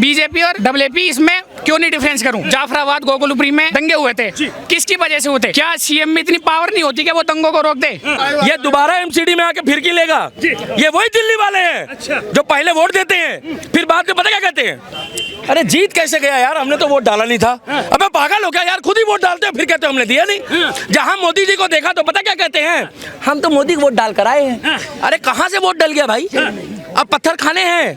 BJP और WP इसमें क्यों नहीं डिफरेंस करूं? जाफराबाद गोकुलपुरी में दंगे हुए थे, किसकी वजह से हुए थे? क्या सीएम में इतनी पावर नहीं होती कि वो दंगों को रोक दे? ये दोबारा एमसीडी में आके फिरकी लेगा। ये वही दिल्ली वाले हैं जो पहले वोट देते हैं फिर बाद में पता क्या कहते हैं, अरे जीत कैसे गया यार, हमने तो वोट डाला नहीं था। अबे पागल हो गया यार, खुद ही वोट डालते हैं फिर कहते हैं हमने दिया नहीं। जहां मोदी जी को देखा तो पता क्या कहते हैं, हम तो मोदी को वोट डाल कर आए हैं। अरे कहां से वोट डल गया भाई? अब पत्थर खाने हैं,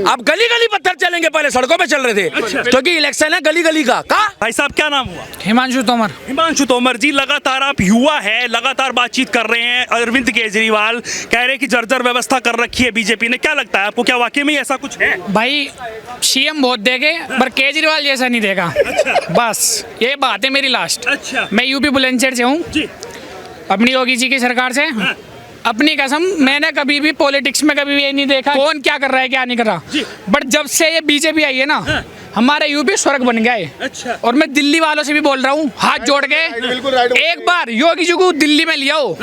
अब गली गली पत्थर चलेंगे, पहले सड़कों पे चल रहे थे क्योंकि इलेक्शन है गली गली का। भाई साहब क्या नाम हुआ? हिमांशु तोमर। हिमांशु तोमर जी, लगातार आप युवा है, लगातार बातचीत कर रहे हैं। अरविंद केजरीवाल कह रहे हैं कि जर्जर व्यवस्था कर रखी है बीजेपी ने, क्या लगता है आपको, क्या वाकई में ऐसा कुछ है? भाई सीएम बहुत देंगे पर केजरीवाल जैसा नहीं देगा। बस ये बात है मेरी लास्ट। मैं यूपी बुलंदशहर से हूँ, अपनी योगी जी की सरकार से। अपनी कसम, मैंने कभी भी पॉलिटिक्स में कभी भी ये नहीं देखा कौन क्या कर रहा है क्या नहीं कर रहा, बट जब से ये बीजेपी आई है ना, हमारा यूपी स्वर्ग बन गया है। और मैं दिल्ली वालों से भी बोल रहा हूँ, हाथ जोड़ के एक बार योगी जी को दिल्ली में लिया हो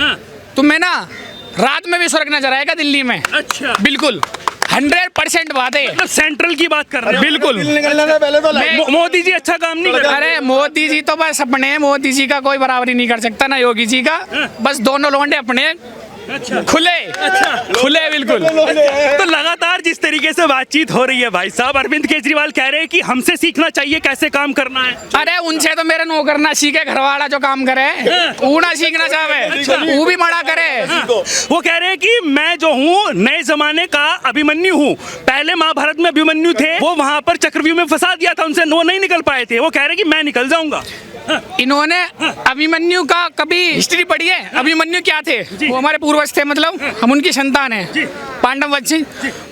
तो मैं ना रात में भी स्वर्ग नजर आएगा दिल्ली में। बिल्कुल 100% बात है। सेंट्रल की बात कर रहे हैं बिल्कुल। मोदी जी अच्छा काम नहीं कर रहे। अरे मोदी जी तो बस अपने हैं, मोदी जी का कोई बराबरी नहीं कर सकता ना योगी जी का। बस दोनों लौंडे अपने खुले खुले बिल्कुल। तो लगातार जिस तरीके से बातचीत हो रही है भाई साहब, अरविंद केजरीवाल कह रहे हैं कि हमसे सीखना चाहिए कैसे काम करना है। अरे उनसे तो मेरे नौकर ना सीखे, घरवाला जो काम करे वो ना सीखना चाहे, वो भी मना करे। वो कह रहे हैं कि मैं जो हूँ नए जमाने का अभिमन्यु हूँ, पहले महाभारत में अभिमन्यु थे, वो वहाँ पर चक्रव्यूह में फंसा दिया था उनसे, वो नहीं निकल पाए थे। वो कह रहे हैं कि मैं निकल जाऊंगा। इन्होंने अभिमन्यु का कभी हिस्ट्री पढ़ी है? अभिमन्यु क्या थे? वो हमारे पूर्वज थे, मतलब हम उनकी संतान हैं, पांडव वंश।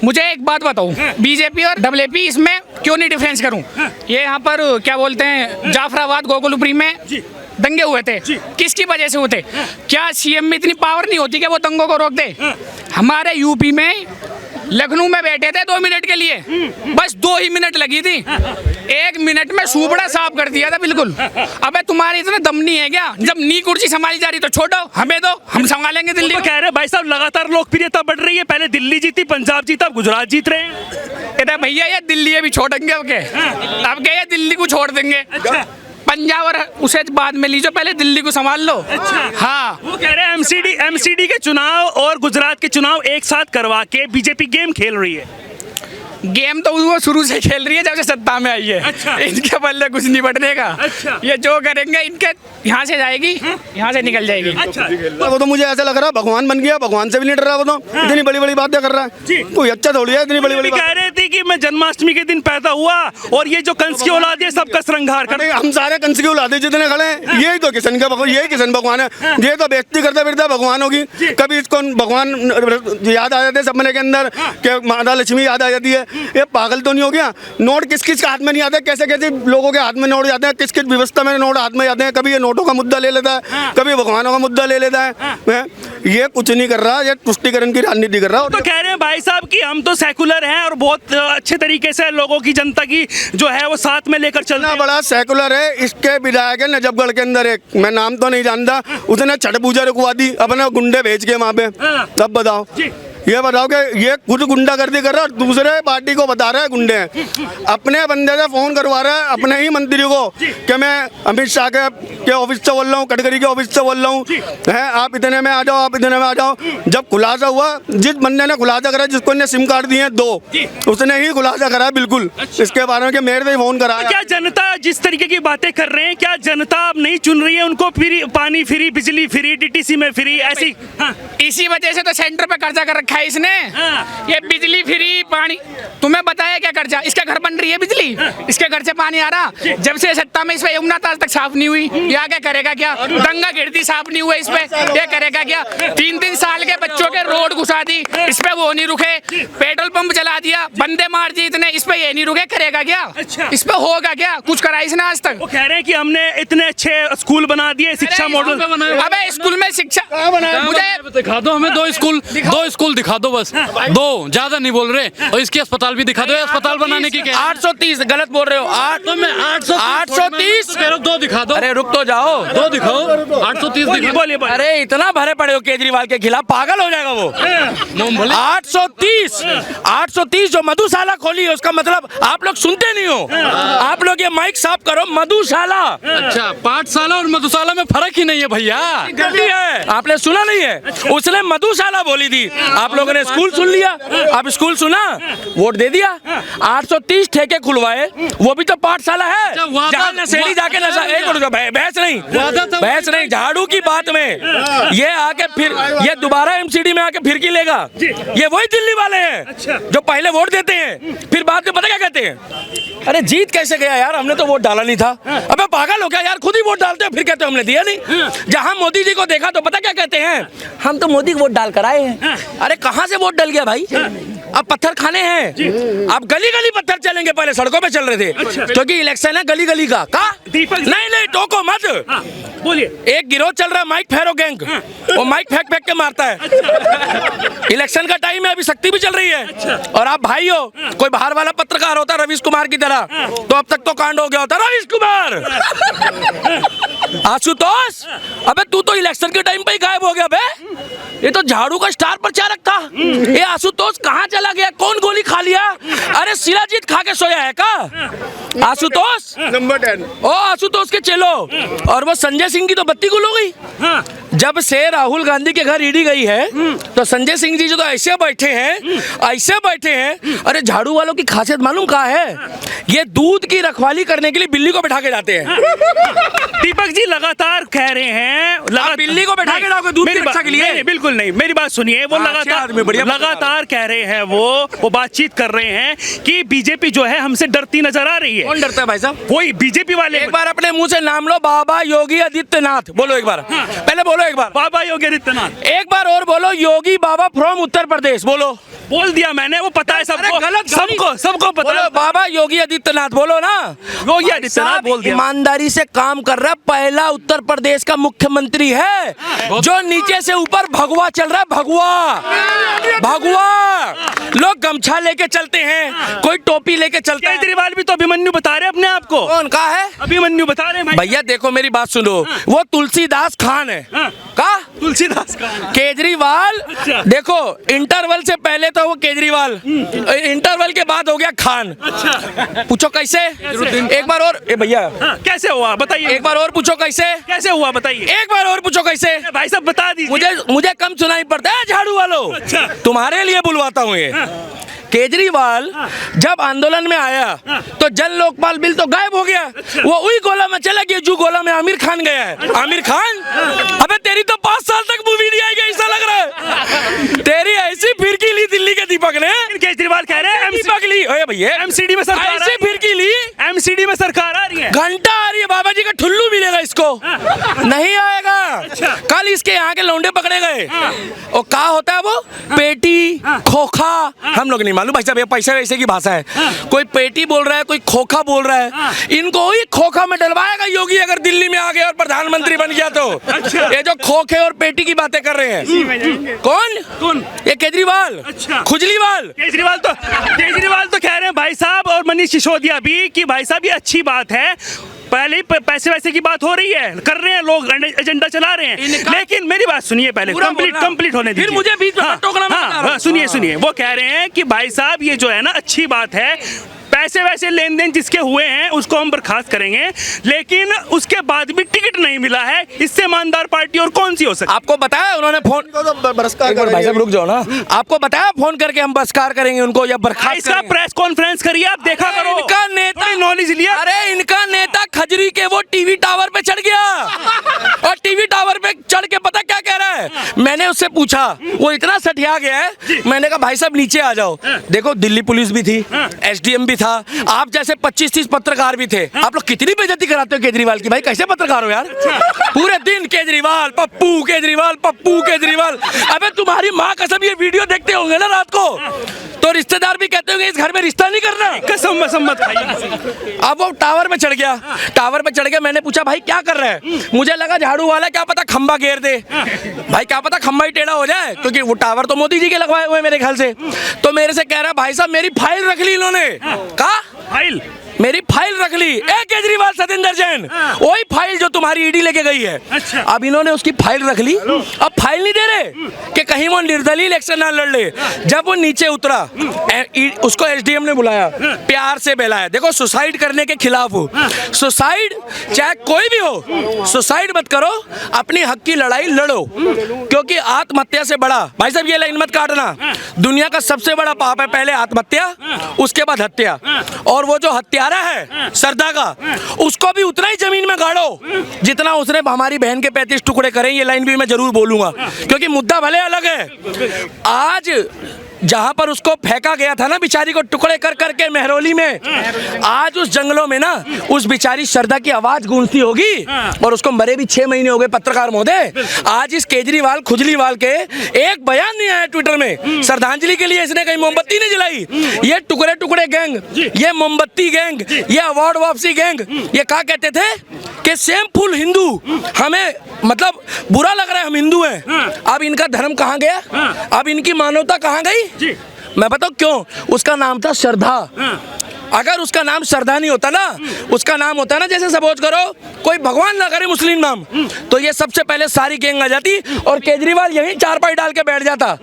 मुझे एक बात बताओ, बीजेपी और डब्ल्यूपी इसमें क्यों नहीं डिफरेंस करूं? ये यहाँ पर क्या बोलते हैं, जाफराबाद गोकुलपुरी में दंगे हुए थे, किसकी वजह से हुए थे? क्या सीएम में इतनी पावर नहीं होती कि वो दंगों को रोक दे? हमारे यूपी में लखनऊ में बैठे थे 2 मिनट के लिए, बस 2 ही मिनट लगी थी, 1 मिनट में सुपड़ा साफ कर दिया था बिल्कुल। अबे तुम्हारी इतना दम नहीं है क्या? जब नी कुर्सी संभाली जा रही तो छोड़ो, हमें दो, हम संभालेंगे दिल्ली। तो कह रहे भाई साहब लगातार लोकप्रियता बढ़ रही है, पहले दिल्ली जीती, पंजाब जीता, अब गुजरात जीत रहे हैं। कहते भैया ये दिल्ली भी छोड़ेंगे अब के ये दिल्ली को छोड़ देंगे। पंजाब और उसे बाद में लीजिए, पहले दिल्ली को संभाल लो। हाँ, वो कह रहे हैं एमसीडी के चुनाव और गुजरात के चुनाव एक साथ करवा के बीजेपी गेम खेल रही है। गेम तो वो शुरू से खेल रही है जब से सत्ता में आई है। इनके बल्ले कुछ नहीं बढ़ने का। ये जो करेंगे इनके यहाँ से जाएगी, यहाँ से निकल जाएगी। वो तो मुझे ऐसा लग रहा है भगवान बन गया, भगवान से भी नहीं डर रहा। वो तो इतनी बड़ी बड़ी बातें कर रहा है, कोई अच्छा थोड़ी है इतनी बड़ी बड़ी। कह रहे थे कि मैं जन्माष्टमी के दिन पैदा हुआ और ये जो कंस की औलाद है सबका श्रृंगार कर। हम सारे कंस की औलाद जितने खड़े हैं, यही तो किशन का भगवान, यही किशन भगवान है। ये तो बेइज्जती करता फिरता भगवान होगी। कभी इसको भगवान याद आ जाते हैं सपने के अंदर, माता लक्ष्मी याद आ जाती है। ये पागल तो नहीं हो गया? नोट किस किस के हाथ में नहीं आते, कैसे कैसे लोगों के हाथ में नोट जाते हैं, किस किस व्यवस्था में नोट हाथ में जाते हैं। कभी ये नोटों का मुद्दा ले लेता है, कभी भगवानों का मुद्दा ले लेता है। ये कुछ नहीं कर रहा, ये तुष्टीकरण की राजनीति कर रहा है। तो कह रहे हैं भाई साहब कि हम तो सेकुलर हैं और बहुत अच्छे तरीके से लोगों की, जनता की जो है वो साथ में लेकर चलना। बड़ा सेकुलर है। इसके विधायक है नजफगढ़ के अंदर एक, मैं नाम तो नहीं जानता, उसने छठ पूजा रुकवा दी अपने गुंडे भेज के वहाँ पे। तब बताओ, ये बताओ कि ये खुद गुंडागर्दी कर रहा है, दूसरे पार्टी को बता रहा है गुंडे हैं। अपने बंदे से फोन करवा रहा है अपने ही मंत्री को कि मैं अमित शाह के ऑफिस से बोल रहा हूँ, गडकरी के ऑफिस से बोल रहा हूँ, है आप इतने में आ जाओ, आप इतने में आ जाओ। जब खुलासा हुआ, जिस बंदे ने खुलासा करा, जिसको ने सिम कार्ड दिए 2, उसने ही खुलासा करा बिल्कुल। इसके बारे में मेरे से फोन करा। क्या जनता जिस तरीके की बातें कर रहे हैं, क्या जनता अब नहीं चुन रही है उनको? फ्री पानी, फ्री बिजली, फ्री डीटीसी में फ्री, ऐसी इसी वजह से तो सेंटर पे कर्जा कर रखा है इसने। ये बिजली फ्री, पानी, तुम्हें बताया क्या कर्जा? इसके घर बन रही है बिजली, इसके घर से पानी आ रहा। जब से सत्ता में इस पे यमुना आज तक साफ नहीं हुई, ये आगे करेगा क्या? गंगा गिरती साफ नहीं हुआ, इस पे ये करेगा क्या? 3-3 साल के बच्चों के रोड घुसा दी, इस पे वो नहीं रुके। पेट्रोल पंप चला दिया, बंदे मार दिए इतने, इस पे ये नहीं रुके, करेगा क्या? इस पे होगा क्या? कुछ करा इसने आज तक? वो कह रहे हैं कि हमने इतने अच्छे स्कूल बना दिए, शिक्षा मॉडल। अबे स्कूल में शिक्षा, मुझे दिखा दो, हमें 2 स्कूल दिखा दो बस, 2 ज्यादा नहीं बोल रहे। और इसके अस्पताल भी दिखा दो, अस्पताल बनाने की क्या 830 गलत बोल रहे हो। 830 2 दिखा दो। अरे रुक तो जाओ, 2 दिखाओ, 830 दिखा। बोलिए बोलिए। अरे इतना भरे पड़े हो केजरीवाल के खिलाफ, पागल हो जाएगा वो। 830 जो मधुशाला खोली है, उसका मतलब आप लोग सुनते नहीं हो। आप लोग ये माइक साफ करो, मधुशाला। अच्छा, पाठशाला और मधुशाला में फर्क ही नहीं है भैया। गलती है, आपने सुना नहीं है, उसने मधुशाला बोली थी, आप लोगों ने स्कूल सुन लिया। आप स्कूल सुना, वोट दे दिया। 830 ठेके खुलवाए, वो भी तो पाठशाला है जहाँ नशेड़ी जाके नशा। एक मिनट, बहस नहीं, झाड़ू की बात में ये आके फिर ये दोबारा एमसीडी में आके फिरकी लेगा। ये वही दिल्ली वाले हैं जो पहले वोट देते हैं, फिर बाद में पता क्या कहते हैं, अरे जीत कैसे गया यार, हमने तो वोट डाला नहीं था। अबे पागल हो गया यार, खुद ही वोट डालते हैं फिर कहते हो हमने दिया नहीं। जहां मोदी जी को देखा तो पता क्या कहते हैं, हम तो मोदी को वोट डाल कर आए हैं। अरे कहां से वोट डल गया भाई, अब पत्थर खाने हैं। अब गली गली पत्थर चलेंगे, पहले सड़कों पे चल रहे थे क्योंकि इलेक्शन है गली गली का। नहीं टोको मत, बोलिए। एक गिरोह चल रहा है माइक फेरो गैंग, वो माइक फेंक फेंक के मारता है। इलेक्शन का टाइम है, अभी शक्ति भी चल रही है। और आप भाई हो, कोई बाहर वाला पत्रकार होता रवीश कुमार की तरह तो अब तक तो कांड हो गया होता। रवीश कुमार, आशुतोष, अबे तू तो इलेक्शन के टाइम पे ही गायब हो गया बे। ये तो झाड़ू का स्टार प्रचारक था। ये आशुतोष कहाँ चला गया, कौन गोली खा लिया? अरे शिलाजीत खा के सोया है का आशुतोष? नंबर 10। ओ आशुतोष के चलो। और वो संजय सिंह की तो बत्ती गुल हो गई। जब से राहुल गांधी के घर ईडी गई है तो संजय सिंह जी जो तो ऐसे बैठे हैं। अरे झाड़ू वालों की खासियत मालूम क्या है, ये दूध की रखवाली करने के लिए बिल्ली को बैठा के जाते हैं। दीपक जी लगातार कह रहे हैं, बिल्ली को बैठा के लाओगे दूध की रक्षा के लिए? नहीं, बिल्कुल नहीं, मेरी बात सुनिए। वो लगातार कह रहे हैं, वो बातचीत कर रहे हैं कि बीजेपी जो है हमसे डरती नजर आ रही है। कौन डरता है भाई साहब? वही बीजेपी वाले। एक बार अपने मुंह से नाम लो, बाबा योगी आदित्यनाथ बोलो एक बार। पहले बोलो एक बार, बाबा योगी आदित्यनाथ। एक बार और बोलो, योगी बाबा फ्रॉम उत्तर प्रदेश बोलो। बोल दिया मैंने, वो पता है सबको, सबको पता है। बाबा योगी आदित्यनाथ बोलो ना। योगी आदित्यनाथ बोल दिया। ईमानदारी से काम कर रहा है, पहला उत्तर प्रदेश का मुख्यमंत्री है जो नीचे से ऊपर भगवा चल रहा है। भगवा लोग गमछा लेके चलते हैं, कोई टोपी लेके चलता है। केजरीवाल भी तो अभिमन्यु बता रहे अपने आप को। कौन कहा है? अभिमन्यु बता रहे हैं भैया। देखो मेरी बात सुनो, वो तुलसीदास खान है। का तुलसीदास खान? केजरीवाल। देखो इंटरवल से पहले तो वो केजरीवाल, इंटरवल के बाद हो गया खान। पूछो कैसे? एक बार और भैया कैसे हुआ बताइए। एक बार और पूछो कैसे हुआ बताइए। एक बार और पूछो कैसे? भाई साहब बता दीजिए। मुझे कम सुनाई पड़ता है झाड़ू वालों। तुम्हारे लिए बुलवाता हूँ ये। केजरीवाल जब आंदोलन में आया तो जन लोकपाल बिल तो गायब हो गया। वो वही गोला में चला गया जो गोला में आमिर खान गया है। आमिर खान, अबे तेरी तो 5 साल तक मूवी नहीं आएगी ऐसा लग रहा है। तेरी ऐसी फिरकी ली दिल्ली के दीपक ने। केजरीवाल कह रहे हैं दीपक ली भैया, एमसीडी में सरकार ऐसी फिरकी ली, एमसीडी में सरकार आ रही है। घंटा आ रही है, बाबा जी का ठुल्लू मिलेगा इसको। नहीं आएगा। कल इसके यहाँ के लौंडे पकड़े गए। और क्या होता है वो पेटी खोखा, हम लोग नहीं मालूम भाई साहब, ये पैसे वैसे की भाषा है। कोई पेटी बोल रहा है, कोई खोखा बोल रहा है। इनको ही खोखा में डलवाएगा योगी अगर दिल्ली में आ गया और प्रधानमंत्री बन गया तो। ये जो खोखे और पेटी की बातें कर रहे हैं, कौन? ये केजरीवाल, खुजलीवाल। केजरीवाल तो कह रहे हैं भाई साहब, और मनीष सिसोदिया भी, कि भाई साहब ये अच्छी बात है, पहले ही पैसे वैसे की बात हो रही है, कर रहे हैं लोग, एजेंडा चला रहे हैं। लेकिन मेरी बात सुनिए पहले, कंप्लीट होने दीजिए। फिर मुझे बीच में टोकना मत करो। सुनिए, वो कह रहे हैं कि भाई साहब ये जो है ना अच्छी बात है, पैसे वैसे लेन देन जिसके हुए हैं उसको हम बर्खास्त करेंगे, लेकिन उसके बाद भी टिकट नहीं मिला है, इससे ईमानदार पार्टी और कौन सी हो सकती? आपको बताया उन्होंने फोन, भाई साहब रुक जाओ ना, आपको बताया फोन करके हम बहिष्कार करेंगे उनको या बर्खास्त इसका प्रेस कॉन्फ्रेंस करिए, आप देखा करो। इनका नेता नॉलेज लिया। अरे इनका नेता खजरी के वो टीवी टावर पे चढ़ गया और टीवी टावर पे चढ़ के पता क्या कह रहा है? मैंने उससे पूछा, वो इतना सठिया गया है, मैंने कहा भाई साहब नीचे आ जाओ। देखो दिल्ली पुलिस भी थी, एसडीएम भी था, आप जैसे 25-30 पत्रकार भी थे। आप लोग कितनी बेइज्जती कराते हो केजरीवाल की, भाई कैसे पत्रकार हो यार? पूरे दिन केजरीवाल पप्पू केजरीवाल। अबे तुम्हारी माँ कसम ये वीडियो देखते होंगे ना रात को, तो रिश्तेदार भी कहते होंगे इस घर में रिश्ता नहीं करना। कसम मत खाइए। अब वो टावर में चढ़ गया, टावर पे चढ़ गया। मैंने पूछा भाई क्या कर रहा है? मुझे लगा झाड़ू वाला क्या पता खंबा घेर दे। भाई क्या पता खंबा ही टेढ़ा हो जाए, क्योंकि वो टावर तो मोदी जी के लगवाए हुए हैं मेरे ख्याल से। तो मेरे से कह रहा है भाई साहब मेरी फाइल रख ली इन्होंने। कहा फाइल? मेरी फाइल रख ली। ए केजरीवाल सतेंद्र जैन, वही फाइल जो तुम्हारी ईडी लेके गई है। अच्छा। अब इन्होंने उसकी फाइल रख ली, अब फाइल नहीं दे रहे कि कहीं वो निर्दलीय इलेक्शन ना लड़ ले। जब वो नीचे उतरा, उसको एसडीएम ने बुलाया, प्यार से बुलाया, देखो सुसाइड करने के खिलाफ हो, सुसाइड चाहे कोई भी हो, सुसाइड मत करो, अपनी हक की लड़ाई लड़ो, क्योंकि आत्महत्या से बड़ा, भाई साहब ये लाइन मत काटना, दुनिया का सबसे बड़ा पाप है पहले आत्महत्या, उसके बाद हत्या। और वो जो हत्यारा है सरदा का, उसको भी उतना ही जमीन में गाड़ो जितना उसने हमारी बहन के 35 टुकड़े करें। ये लाइन भी मैं जरूर बोलूंगा, क्योंकि मुद्दा भले अलग है। आज जहां पर उसको फेंका गया था ना बेचारी को टुकड़े कर करके मेहरौली में, आज उस जंगलों में ना उस बेचारी श्रद्धा की आवाज गूंजती होगी, और उसको मरे भी 6 महीने हो गए पत्रकार महोदय। आज इस केजरीवाल खुजलीवाल के एक बयान नहीं आया ट्विटर में श्रद्धांजलि के लिए, इसने कहीं मोमबत्ती नहीं जलाई। ये टुकड़े टुकड़े गैंग, ये मोमबत्ती गैंग, ये अवार्ड वापसी गैंग, ये क्या कहते थे कि शेमफुल हिंदू, हमें मतलब बुरा लग रहा है हम हिंदू हैं। अब इनका धर्म कहाँ गया, अब इनकी मानवता कहाँ गई? मैं बताऊं क्यों? उसका नाम था श्रद्धा। अगर उसका नाम श्रद्धा नहीं होता ना, उसका नाम होता ना जैसे सपोज करो कोई भगवान ना करे मुस्लिम नाम, तो ये सबसे पहले सारी गैंग आ जाती और केजरीवाल यहीं चारपाई डाल के बैठ जाता।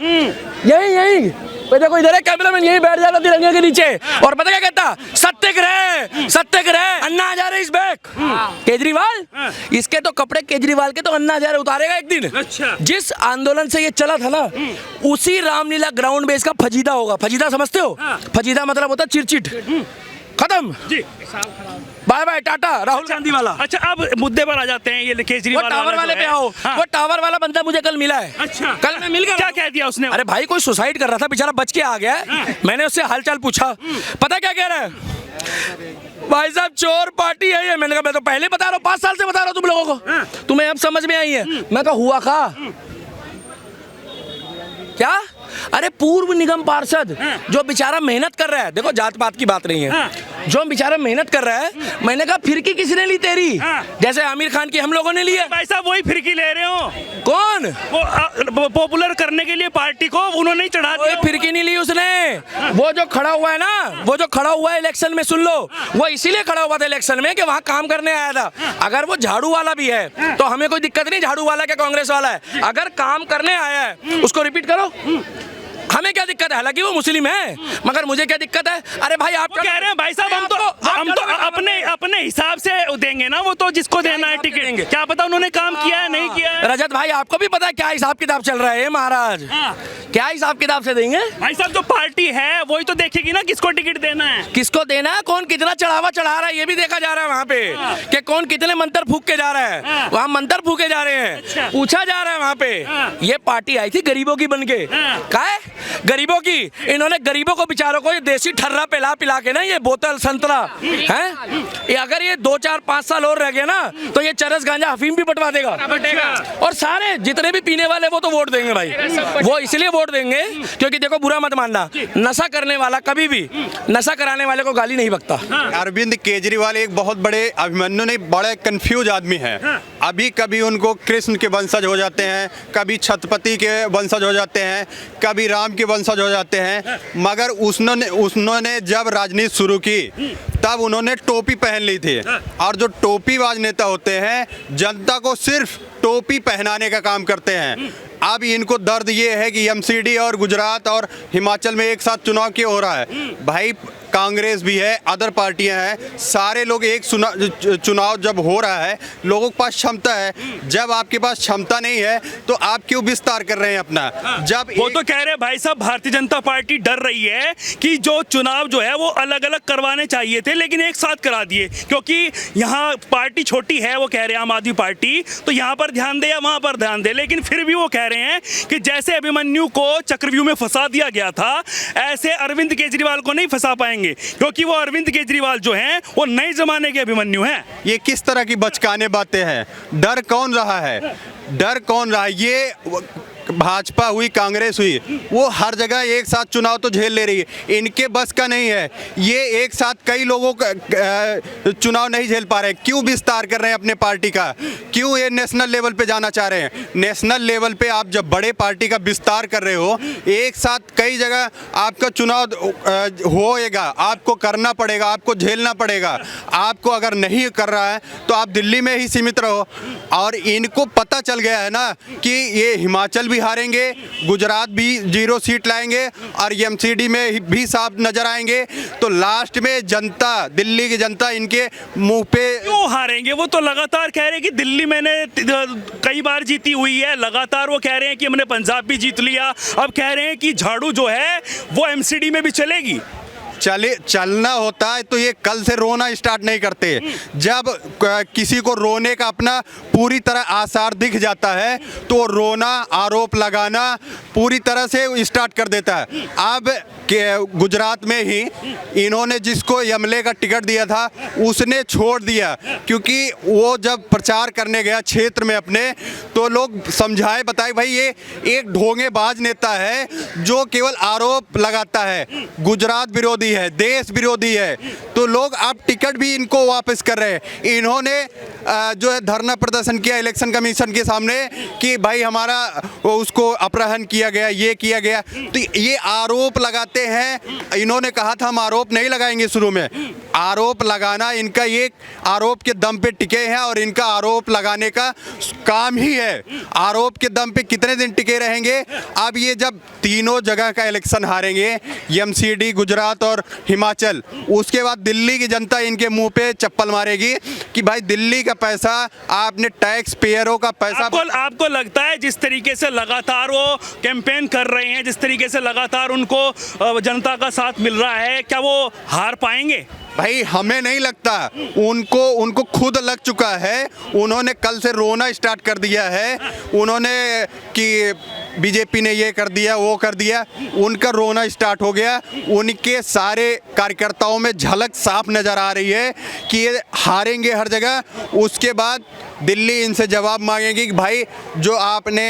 यही देखो इधर है कैमरामैन, यही बैठ जाता तिरंगे के नीचे, और पता क्या कहता? सत्याग्रह, सत्याग्रह, अन्ना हजारे इज बैक। केजरीवाल, इसके तो कपड़े केजरीवाल के तो अन्ना हजारे उतारेगा एक दिन। अच्छा। जिस जिस आंदोलन से ये चला था ना, उसी रामलीला ग्राउंड बेस का फजीदा होगा। फजीदा समझते हो? फजीदा मतलब होता चिरचिट, खत्म जी, बाय बाय टाटा, राहुल गांधी वाला। अच्छा, अब मुद्दे पर आ जाते हैं। ये केजरीवाल वो टावर वाले पे आओ। वो टावर वाला बंदा मुझे कल मिला है। अच्छा, कल मैं मिल गया। क्या कह दिया उसने? अरे भाई कोई सुसाइड कर रहा था, बेचारा बच के आ गया है। मैंने उससे हालचाल पूछा, पता क्या कह रहा है? भाई साहब चोर पार्टी है ये। मैंने कहा मैं तो पहले बता रहा हूँ, 5 साल से बता रहा हूँ तुम लोगों को, तुम्हें अब समझ में आई है? मैं कहा हुआ का क्या? अरे पूर्व निगम पार्षद जो बेचारा मेहनत कर रहा है, देखो जात पात की बात नहीं है, जो बेचारा मेहनत कर रहा है। मैंने कहा फिरकी किसने ली तेरी? जैसे आमिर खान की हम लोगों ने ली है। भाई साहब वही फिरकी ले रहे हो। कौन? वो पॉपुलर करने के लिए पार्टी को उन्होंने ही चढ़ा दिया। फिरकी नहीं ली उसने। वो जो खड़ा हुआ है ना, वो जो खड़ा हुआ है इलेक्शन में, सुन लो, वो इसीलिए खड़ा हुआ था इलेक्शन में कि वहाँ काम करने आया था। अगर वो झाड़ू वाला भी है तो हमें कोई दिक्कत नहीं, झाड़ू वाला क्या कांग्रेस वाला है, अगर काम करने आया है उसको रिपीट करो, हमें क्या दिक्कत है? हालांकि वो मुस्लिम है, मगर मुझे क्या दिक्कत है? अरे भाई आप कह रहे हैं भाई साहब हम तो अपने हिसाब से देंगे ना, वो तो जिसको देना है टिकट। क्या पता उन्होंने काम किया है नहीं किया है। रजत भाई आपको भी पता है क्या हिसाब किताब चल रहा है महाराज? क्या हिसाब किताब से देंगे? भाई साहब जो पार्टी है वही तो देखेगी ना किसको टिकट देना है, किसको देना है, कौन कितना चढ़ावा चढ़ा रहा है, ये भी देखा जा रहा है वहाँ पे कि कौन कितने मंत्र फूक के जा रहा है। वहाँ मंत्र फूके जा रहे हैं, पूछा जा रहा है वहाँ पे। ये पार्टी आई थी गरीबों की बन के, क्या है गरीबों की। इन्होंने गरीबों को बेचारों को ये देसी ठर्रा पिला पिला के ना, ये बोतल संतरा है, अगर ये 2 4 5 साल और रह गए ना तो ये चरस गांजा अफीम भी बंटवा देगा। और सारे जितने भी पीने वाले वो तो वोट देंगे भाई, वो इसलिए वोट देंगे क्योंकि देखो बुरा मत मानना, नशा करने वाला कभी भी नशा कराने वाले को गाली नहीं बकता। अरविंद केजरीवाल एक बहुत बड़े अभिमन्यु नहीं, बड़े कंफ्यूज आदमी है। अभी कभी उनको कृष्ण के वंशज हो जाते हैं, कभी छत्रपति के वंशज हो जाते हैं, कभी राम के वंशज हो जाते हैं, मगर उन्होंने जब राजनीति शुरू की तब उन्होंने टोपी पहन ली थी। और जो टोपीबाज नेता होते हैं जनता को सिर्फ टोपी पहनाने का काम करते हैं। अब इनको दर्द ये है कि एमसीडी और गुजरात और हिमाचल में एक साथ चुनाव क्यों हो रहा है? भाई कांग्रेस भी है, अदर पार्टियां हैं, सारे लोग एक चुनाव जब हो रहा है, लोगों के पास क्षमता है। जब आपके पास क्षमता नहीं है तो आप क्यों विस्तार कर रहे हैं अपना? जब वो तो कह रहे हैं भाई साहब भारतीय जनता पार्टी डर रही है कि जो चुनाव जो है वो अलग अलग करवाने चाहिए थे लेकिन एक साथ करा दिए, क्योंकि यहाँ पार्टी छोटी है। वो कह रहे हैं आम आदमी पार्टी तो यहाँ पर ध्यान दे या वहाँ पर ध्यान दे, लेकिन फिर भी वो कह रहे हैं कि जैसे अभिमन्यु को चक्रव्यूह में फंसा दिया गया था ऐसे अरविंद केजरीवाल को नहीं फंसा पाएंगे, क्योंकि वो अरविंद केजरीवाल जो हैं वो नए जमाने के अभिमन्यु हैं। ये किस तरह की बचकाने बातें हैं? डर कौन रहा है? डर कौन रहा है? ये भाजपा हुई, कांग्रेस हुई, वो हर जगह एक साथ चुनाव तो झेल ले रही है। इनके बस का नहीं है, ये एक साथ कई लोगों का चुनाव नहीं झेल पा रहे। क्यों विस्तार कर रहे हैं अपने पार्टी का? क्यों ये नेशनल लेवल पे जाना चाह रहे हैं? नेशनल लेवल पे आप जब बड़े पार्टी का विस्तार कर रहे हो, एक साथ कई जगह आपका चुनाव होएगा, आपको करना पड़ेगा, आपको झेलना पड़ेगा। आपको अगर नहीं कर रहा है तो आप दिल्ली में ही सीमित रहो। और इनको पता चल गया है ना कि ये हिमाचल भी हारेंगे, गुजरात भी 0 सीट लाएंगे और एमसीडी में भी साफ नजर आएंगे। तो लास्ट में जनता, दिल्ली की जनता इनके मुंह पे क्यों हारेंगे? वो तो लगातार कह रहे हैं कि दिल्ली मैंने कई बार जीती हुई है। लगातार वो कह रहे हैं कि हमने पंजाब भी जीत लिया। अब कह रहे हैं कि झाड़ू जो है वो एमसीडी में भी चलेगी। चलना होता है तो ये कल से रोना स्टार्ट नहीं करते। जब किसी को रोने का अपना पूरी तरह आसार दिख जाता है तो रोना, आरोप लगाना पूरी तरह से स्टार्ट कर देता है। अब गुजरात में ही इन्होंने जिसको यमले का टिकट दिया था उसने छोड़ दिया, क्योंकि वो जब प्रचार करने गया क्षेत्र में अपने, तो लोग समझाए, बताए भाई ये एक ढोंगेबाज नेता है जो केवल आरोप लगाता है, गुजरात विरोधी है, देश विरोधी है। तो लोग अब टिकट भी इनको वापस कर रहे हैं। इन्होंने जो है धरना प्रदर्शन किया इलेक्शन कमीशन के सामने कि भाई हमारा उसको अपहरण किया गया, ये किया गया। तो ये आरोप लगाते हैं। इन्होंने कहा था हम आरोप नहीं लगाएंगे। शुरू में आरोप लगाना इनका ये आरोप के दम पे टिके हैं और इनका आरोप लगाने का काम ही है। आरोप के दम पे कितने दिन टिके रहेंगे? अब ये जब तीनों जगह का इलेक्शन हारेंगे, एमसीडी, गुजरात और हिमाचल, उसके बाद दिल्ली की जनता इनके मुंह पे चप्पल मारेगी कि भाई दिल्ली का पैसा आपने टैक्स पेयरों का पैसा। आपको लगता है जिस तरीके से लगातार वो कैंपेन कर रहे हैं, जिस तरीके से लगातार उनको जनता का साथ मिल रहा है, क्या वो हार पाएंगे? भाई हमें नहीं लगता, उनको खुद लग चुका है। उन्होंने कल से रोना स्टार्ट कर दिया है। उन्होंने कि बीजेपी ने ये कर दिया, वो कर दिया, उनका रोना स्टार्ट हो गया। उनके सारे कार्यकर्ताओं में झलक साफ नज़र आ रही है कि ये हारेंगे हर जगह। उसके बाद दिल्ली इनसे जवाब मांगेगी कि भाई जो आपने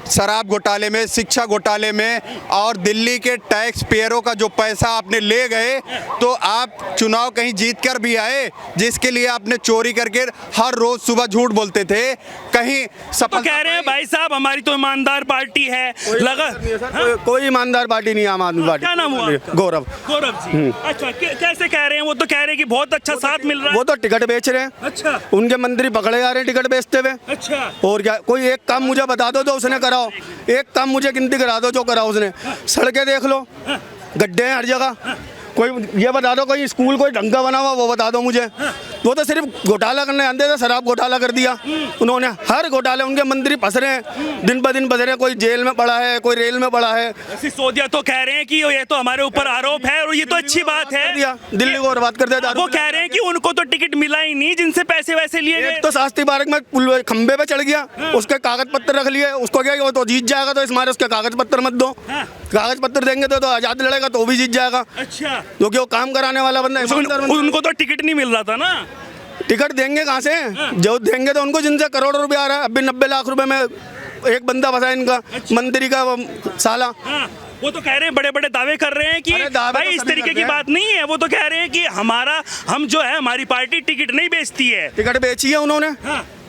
शराब घोटाले में, शिक्षा घोटाले में और दिल्ली के टैक्स पेयरों का जो पैसा आपने ले गए, तो आप चुनाव कहीं जीत कर भी आए, जिसके लिए आपने चोरी करके हर रोज सुबह झूठ बोलते थे। कहीं तो कह रहे हैं भाई साहब हमारी तो ईमानदार पार्टी है। कोई ईमानदार पार्टी नहीं, आम आदमी पार्टी। क्या नाम हुआ? गौरव जी। अच्छा, कैसे कह रहे हैं? वो तो कह रहे हैं कि बहुत अच्छा साथ मिल रहा है। वो तो टिकट बेच रहे हैं। अच्छा, उनके मंत्री पकड़े जा रहे हैं टिकट बेचते हुए। अच्छा, और क्या? कोई एक काम मुझे बता दो जो उसने कराओ, एक काम मुझे गिनती करा दो जो कराओ उसने। सड़कें देख लो, गड्ढे हैं हर जगह। कोई ये बता दो कोई स्कूल कोई ढंग का बना हुआ, वो बता दो मुझे। वो तो सिर्फ घोटाला करने आते थे, शराब घोटाला कर दिया उन्होंने। हर घोटाले उनके मंत्री फंस रहे हैं, दिन ब दिन फंस रहे हैं। कोई जेल में पड़ा है, कोई रेल में पड़ा है। सिसोदिया तो कह रहे हैं कि ये तो हमारे ऊपर आरोप है और ये तो अच्छी बात है। दिल्ली को बर्बाद कर दिया। वो कह रहे हैं कि उनको तो टिकट मिला ही नहीं जिनसे पैसे वैसे लिए गए। तो शास्त्री पार्क में खंबे पे चढ़ गया, उसके कागज पत्र रख लिए। उसको क्या वो तो जीत जाएगा, तो इस मारे उसके कागज पत्र मत दो। कागज पत्र देंगे तो आजाद लड़ेगा तो भी जीत जाएगा। अच्छा, क्योंकि वो काम कराने वाला बंदा है। उनको तो टिकट नहीं मिल रहा था ना। टिकट देंगे कहाँ से? जो देंगे तो उनको जिनसे करोड़ों रुपए आ रहा है। अभी 90 लाख रुपए में एक बंदा फंसा इनका, मंत्री का साला। वो तो कह रहे हैं, बड़े बड़े दावे कर रहे हैं कि भाई इस तरीके की बात नहीं है। वो तो कह रहे हैं कि हम जो है हमारी पार्टी टिकट नहीं बेचती है। टिकट बेची है उन्होंने,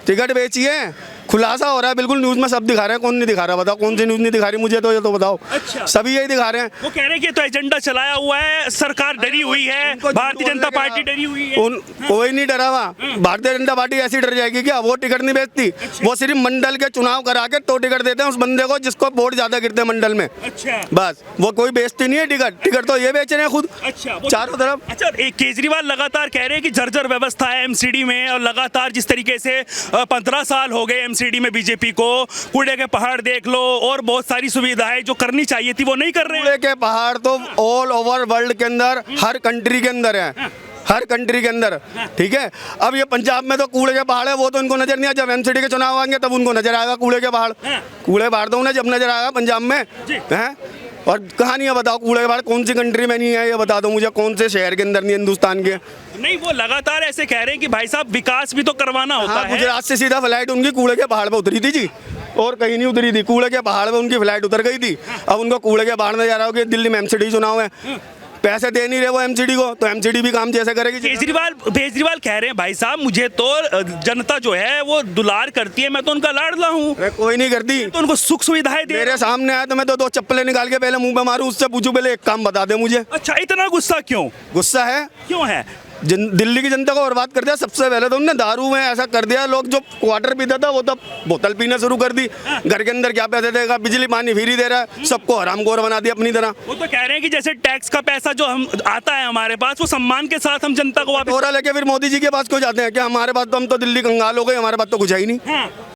टिकट बेची है। खुलासा हो रहा है बिल्कुल, न्यूज में सब दिखा रहे हैं। कौन नहीं दिखा रहा बताओ? कौन सी न्यूज नहीं दिखा रही मुझे तो ये तो बताओ। अच्छा, सभी यही दिखा रहे हैं। वो कह रहे हैं कि तो एजेंडा चलाया हुआ है, सरकार डरी हुई है, भारतीय जनता पार्टी डरी हुई है। कोई नहीं डरा हुआ। भारतीय जनता पार्टी ऐसी डर जाएगी क्या? वो टिकट नहीं बेचती। वो सिर्फ मंडल के चुनाव करा के तो टिकट देते हैं उस बंदे को जिसको वोट ज्यादा गिरते हैं मंडल में। अच्छा, बस वो कोई बेचती नहीं है टिकट। टिकट तो ये बेच रहे हैं खुद। अच्छा, चारों तरफ। अच्छा, एक केजरीवाल लगातार कह रहे हैं कि जर्जर व्यवस्था है एमसीडी में, और लगातार जिस तरीके से 15 साल हो गए एमसीडी में बीजेपी को, कूड़े के पहाड़ देख लो और बहुत सारी सुविधाएं जो करनी चाहिए थी वो नहीं कर रहे हैं। कूड़े के पहाड़ तो ऑल ओवर वर्ल्ड के अंदर, हर कंट्री के अंदर है, हर कंट्री के अंदर। ठीक है, अब ये पंजाब में तो कूड़े के पहाड़ है, वो तो इनको नजर नहीं आया। जब एमसीडी के चुनाव आएंगे तब उनको नजर आएगा कूड़े के पहाड़। कूड़े पहाड़ तो उन्हें जब नजर आएगा पंजाब में है। और कहानियां बताओ, कूड़े के पहाड़ कौन सी कंट्री में नहीं है ये बता दो मुझे, कौन से शहर के अंदर नहीं, हिंदुस्तान के। नहीं, वो लगातार ऐसे कह रहे हैं कि भाई साहब विकास भी तो करवाना होता है। गुजरात से सीधा फ्लाइट उनकी कूड़े के पहाड़ पे उतरी थी जी। और कहीं नहीं उतरी थी। कूड़े के पहाड़ में उनकी फ्लाइट उतर गई थी। अब उनको कूड़े के पहाड़ में जा रहा हो कि दिल्ली में एमसीडी चुनाव है, पैसे दे नहीं रहे वो एमसीडी को, तो एमसीडी भी काम जैसे करेगी। केजरीवाल कह रहे हैं भाई साहब मुझे तो जनता जो है वो दुलार करती है, मैं तो उनका लाडला हूँ। कोई नहीं करती, तो उनको सुख सुविधाएं दे। मेरे सामने आया तो मैं तो 2 चप्पलें निकाल के पहले मुंह पे मारूं, उससे पूछूं पहले एक काम बता दे मुझे। अच्छा, इतना गुस्सा क्यों? गुस्सा है, क्यों है? दिल्ली की जनता को बर्बाद कर दिया। सबसे पहले तो उन्होंने दारू में ऐसा कर दिया, लोग जो क्वार्टर पीता था वो तो बोतल पीना शुरू कर दी। घर के अंदर क्या पैसे देगा, बिजली पानी फ्री दे रहा है, सबको हरामखोर बना दिया अपनी तरह। वो तो कह रहे हैं कि जैसे टैक्स का पैसा जो हम आता है हमारे पास, वो सम्मान के साथ हम जनता को वापस। लेके फिर मोदी जी के पास क्यों जाते हैं कि हमारे पास तो, हम तो दिल्ली कंगाल हो गए, हमारे पास तो कुछ है ही नहीं।